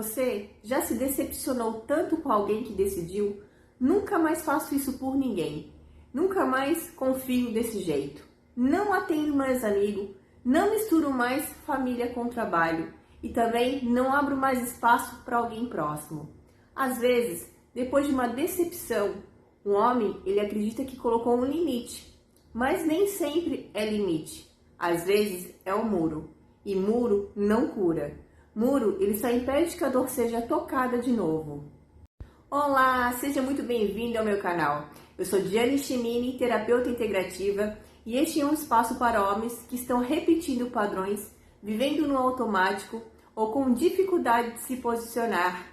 Você já se decepcionou tanto com alguém que decidiu? Nunca mais faço isso por ninguém. Nunca mais confio desse jeito. Não atendo mais amigo. Não misturo mais família com trabalho. E também não abro mais espaço para alguém próximo. Às vezes, depois de uma decepção, um homem ele acredita que colocou um limite. Mas nem sempre é limite. Às vezes é um muro. E muro não cura. Muro, ele só impede que a dor seja tocada de novo. Olá, seja muito bem-vindo ao meu canal. Eu sou Diane Chimini, terapeuta integrativa, e este é um espaço para homens que estão repetindo padrões, vivendo no automático ou com dificuldade de se posicionar.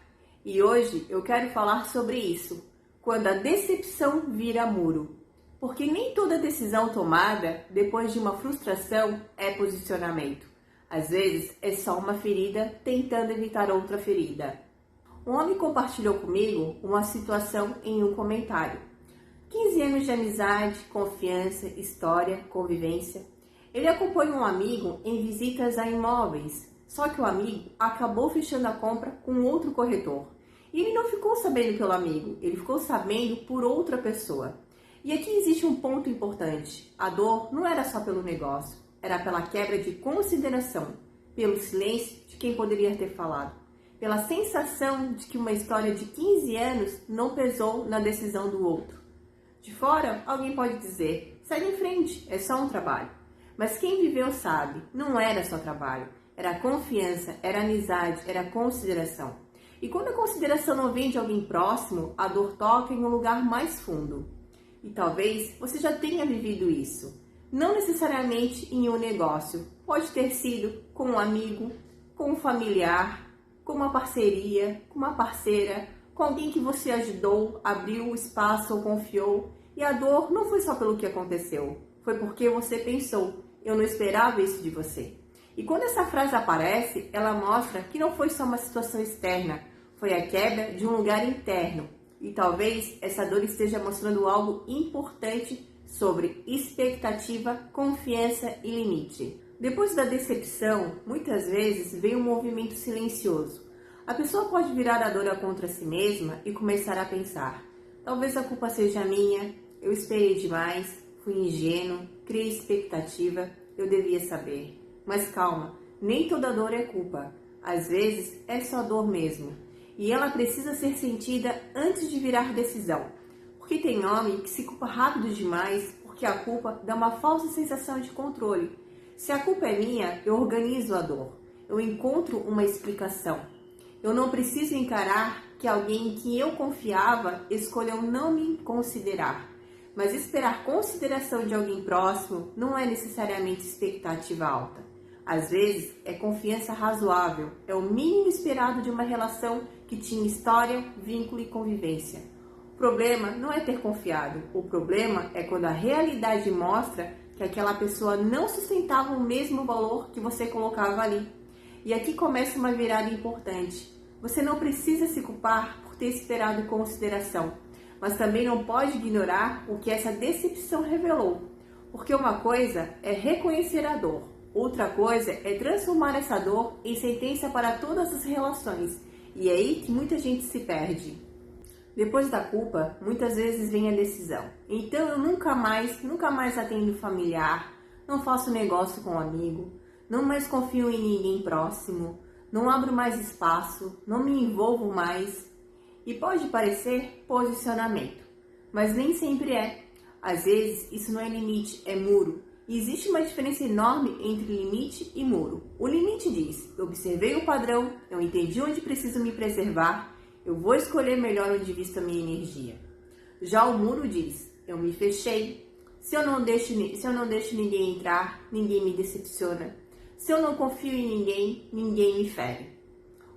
E hoje eu quero falar sobre isso, quando a decepção vira muro. Porque nem toda decisão tomada depois de uma frustração é posicionamento. Às vezes é só uma ferida tentando evitar outra ferida. Um homem compartilhou comigo uma situação em um comentário. 15 anos de amizade, confiança, história, convivência. Ele acompanha um amigo em visitas a imóveis, só que o amigo acabou fechando a compra com outro corretor. E ele não ficou sabendo pelo amigo, ele ficou sabendo por outra pessoa. E aqui existe um ponto importante. A dor não era só pelo negócio, era pela quebra de consideração, pelo silêncio de quem poderia ter falado, pela sensação de que uma história de 15 anos não pesou na decisão do outro. De fora, alguém pode dizer, segue em frente, é só um trabalho. Mas quem viveu sabe, não era só trabalho, era confiança, era amizade, era consideração. E quando a consideração não vem de alguém próximo, a dor toca em um lugar mais fundo. E talvez você já tenha vivido isso. Não necessariamente em um negócio. Pode ter sido com um amigo, com um familiar, com uma parceria, com uma parceira, com alguém que você ajudou, abriu o espaço ou confiou. E a dor não foi só pelo que aconteceu. Foi porque você pensou, eu não esperava isso de você. E quando essa frase aparece, ela mostra que não foi só uma situação externa. Foi a quebra de um lugar interno. E talvez essa dor esteja mostrando algo importante sobre expectativa, confiança e limite. Depois da decepção, muitas vezes vem um movimento silencioso. A pessoa pode virar a dor contra si mesma e começar a pensar: talvez a culpa seja minha, eu esperei demais, fui ingênuo, criei expectativa, eu devia saber. Mas calma, nem toda dor é culpa. Às vezes é só dor mesmo. E ela precisa ser sentida antes de virar decisão. Porque tem homem que se culpa rápido demais porque a culpa dá uma falsa sensação de controle. Se a culpa é minha, eu organizo a dor. Eu encontro uma explicação. Eu não preciso encarar que alguém em que eu confiava escolheu não me considerar. Mas esperar consideração de alguém próximo não é necessariamente expectativa alta. Às vezes é confiança razoável, é o mínimo esperado de uma relação que tinha história, vínculo e convivência. O problema não é ter confiado, o problema é quando a realidade mostra que aquela pessoa não sustentava o mesmo valor que você colocava ali. E aqui começa uma virada importante. Você não precisa se culpar por ter esperado consideração, mas também não pode ignorar o que essa decepção revelou. Porque uma coisa é reconhecer a dor, outra coisa é transformar essa dor em sentença para todas as relações. E é aí que muita gente se perde. Depois da culpa, muitas vezes vem a decisão. Então eu nunca mais atendo familiar, não faço negócio com um amigo, não mais confio em ninguém próximo, não abro mais espaço, não me envolvo mais. E pode parecer posicionamento, mas nem sempre é. Às vezes isso não é limite, é muro. E existe uma diferença enorme entre limite e muro. O limite diz, eu observei o padrão, eu entendi onde preciso me preservar, eu vou escolher melhor onde visto a minha energia. Já o muro diz, eu me fechei. Se eu não deixo ninguém entrar, ninguém me decepciona. Se eu não confio em ninguém, ninguém me fere.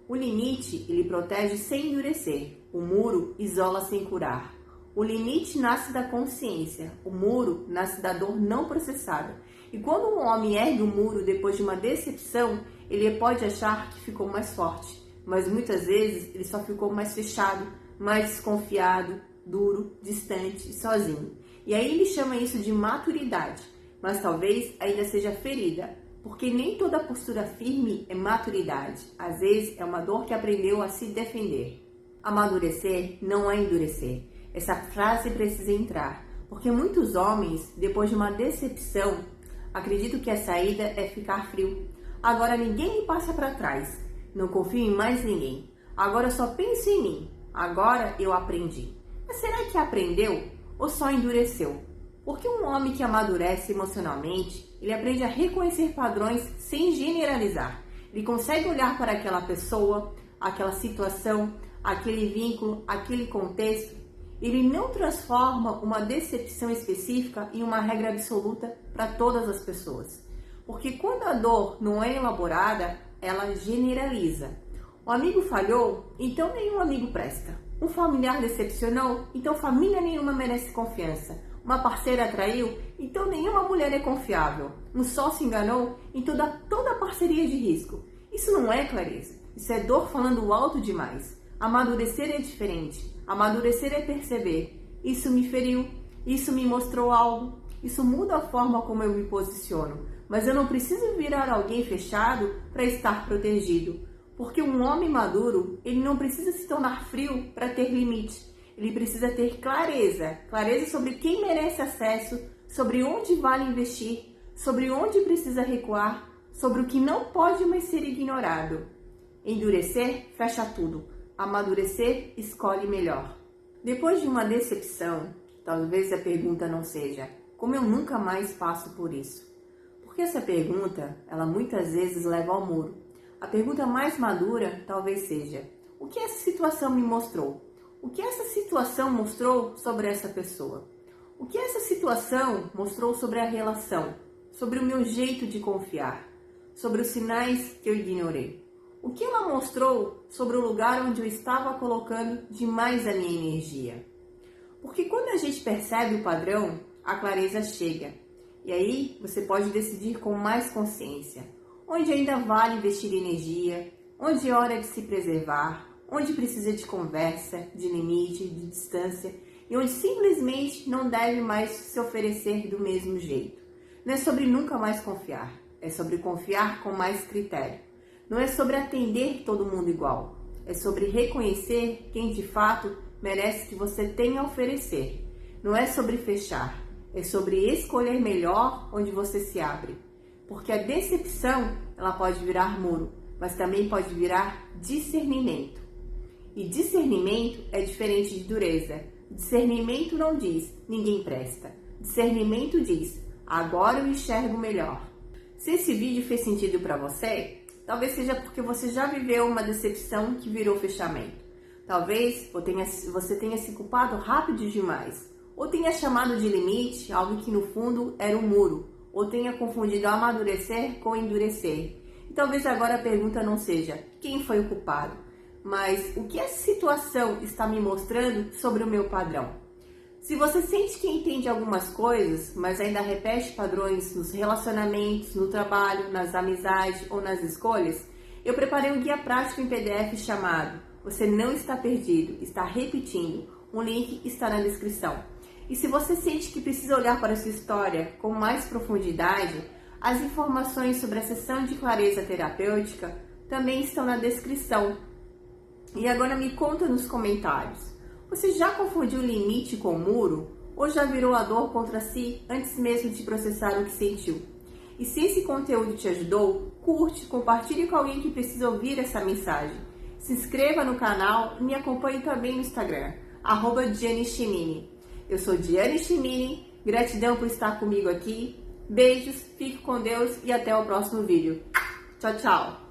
O limite, ele protege sem endurecer. O muro isola sem curar. O limite nasce da consciência. O muro nasce da dor não processada. E quando um homem ergue o muro depois de uma decepção, ele pode achar que ficou mais forte. Mas muitas vezes ele só ficou mais fechado, mais desconfiado, duro, distante e sozinho. E aí ele chama isso de maturidade, mas talvez ainda seja ferida, Porque nem toda postura firme é maturidade. Às vezes é uma dor que aprendeu a se defender. Amadurecer não é endurecer. Essa frase precisa entrar. Porque muitos homens, depois de uma decepção, acreditam que a saída é ficar frio. Agora ninguém me passa para trás. Não confio em mais ninguém. Agora só penso em mim. Agora eu aprendi. Mas será que aprendeu ou só endureceu? Porque um homem que amadurece emocionalmente, ele aprende a reconhecer padrões sem generalizar. Ele consegue olhar para aquela pessoa, aquela situação, aquele vínculo, aquele contexto. Ele não transforma uma decepção específica em uma regra absoluta para todas as pessoas. Porque quando a dor não é elaborada, ela generaliza. O amigo falhou, então nenhum amigo presta. Um familiar decepcionou, então família nenhuma merece confiança. Uma parceira traiu, então nenhuma mulher é confiável. Um sócio enganou, então toda parceria é de risco. Isso não é clareza, isso é dor falando alto demais. Amadurecer é diferente, amadurecer é perceber. Isso me feriu, isso me mostrou algo, isso muda a forma como eu me posiciono. Mas eu não preciso virar alguém fechado para estar protegido. Porque um homem maduro, ele não precisa se tornar frio para ter limite. Ele precisa ter clareza sobre quem merece acesso, sobre onde vale investir, sobre onde precisa recuar, sobre o que não pode mais ser ignorado. Endurecer, fecha tudo. Amadurecer, escolhe melhor. Depois de uma decepção, talvez a pergunta não seja: como eu nunca mais passo por isso? Porque essa pergunta, ela muitas vezes leva ao muro. A pergunta mais madura talvez seja: o que essa situação me mostrou? O que essa situação mostrou sobre essa pessoa? O que essa situação mostrou sobre a relação? Sobre o meu jeito de confiar? Sobre os sinais que eu ignorei? O que ela mostrou sobre o lugar onde eu estava colocando demais a minha energia? Porque quando a gente percebe o padrão, a clareza chega. E aí você pode decidir com mais consciência. Onde ainda vale investir energia, onde é hora de se preservar, onde precisa de conversa, de limite, de distância e onde simplesmente não deve mais se oferecer do mesmo jeito. Não é sobre nunca mais confiar, é sobre confiar com mais critério. Não é sobre atender todo mundo igual, é sobre reconhecer quem de fato merece que você tenha a oferecer. Não é sobre fechar, é sobre escolher melhor onde você se abre. Porque a decepção, ela pode virar muro, mas também pode virar discernimento. E discernimento é diferente de dureza. Discernimento não diz, ninguém presta. Discernimento diz, agora eu enxergo melhor. Se esse vídeo fez sentido para você, talvez seja porque você já viveu uma decepção que virou fechamento. Talvez você tenha se culpado rápido demais. Ou tenha chamado de limite algo que no fundo era um muro. Ou tenha confundido amadurecer com endurecer. E talvez agora a pergunta não seja, quem foi o culpado? Mas o que essa situação está me mostrando sobre o meu padrão? Se você sente que entende algumas coisas, mas ainda repete padrões nos relacionamentos, no trabalho, nas amizades ou nas escolhas, eu preparei um guia prático em PDF chamado Você Não Está Perdido, Está Repetindo. Um link está na descrição. E se você sente que precisa olhar para a sua história com mais profundidade, as informações sobre a sessão de clareza terapêutica também estão na descrição. E agora me conta nos comentários, você já confundiu limite com muro? Ou já virou a dor contra si antes mesmo de processar o que sentiu? E se esse conteúdo te ajudou, curte, compartilhe com alguém que precisa ouvir essa mensagem. Se inscreva no canal e me acompanhe também no Instagram, @Diane Chimini. Eu sou Diane Chimini, gratidão por estar comigo aqui. Beijos, fique com Deus e até o próximo vídeo. Tchau, tchau!